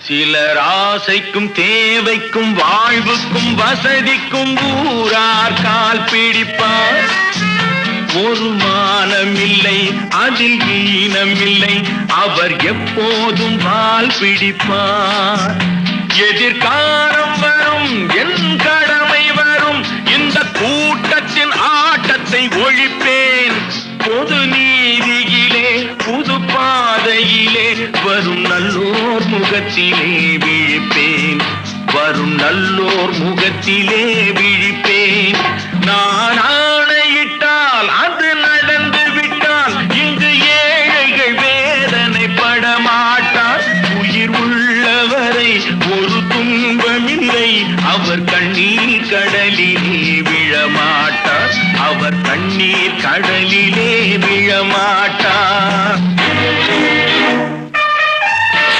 சிலர் ஆசைக்கும் தேவைக்கும் வாழ்வுக்கும் வசதிக்கும் ஊரார் கால் பிடிப்பார். ஒரு மானமில்லை அதில் ஈனமில்லை, அவர் எப்போதும் வால் பிடிப்பார். எதிர்காலம் வரும் என் கடமை வரும், இந்த கூட்டத்தின் ஆட்டத்தை ஒழிப்பேன். பொது நீதியிலே புது பாதையிலே வரும் நல்லோர் முகத்திலே விழிப்பேன். வரும் நல்லோர் முகத்திலே விழிப்பேன். நான் ஆணையிட்டால் அது